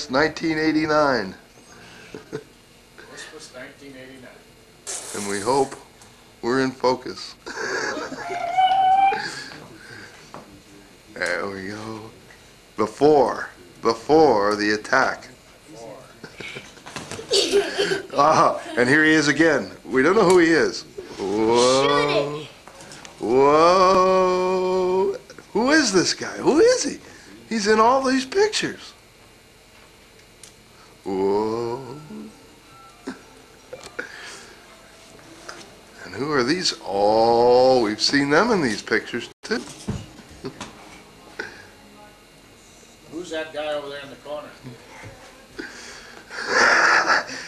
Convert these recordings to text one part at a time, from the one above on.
It's 1989. Christmas 1989. And we hope we're in focus. There we go. Before the attack. And here he is again. We don't know who he is. Whoa. Whoa. Who is this guy? Who is he? He's in all these pictures. Whoa. And who are these? Oh, we've seen them in these pictures too. Who's that guy over there in the corner?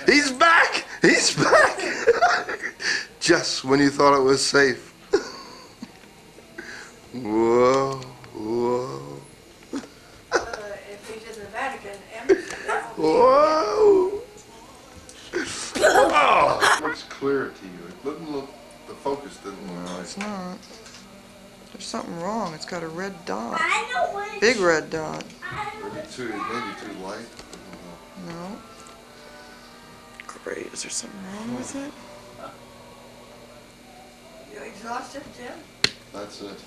He's back! He's back! Just when you thought it was safe. Whoa, whoa. If he's in the Vatican, Whoa! Oh! It looks clear to you. It doesn't look, the focus didn't look No, like. it's not. There's something wrong. It's got a red dot. I know what. Big red dot. Maybe too light. No. Great. Is there something wrong with it? You exhausted, Jim? That's it.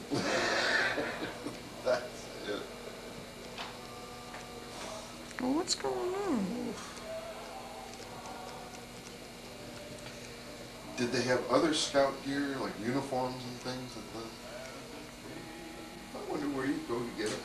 That's it. Well, what's going on? Did they have other scout gear, like uniforms and things? I wonder where you go to get it.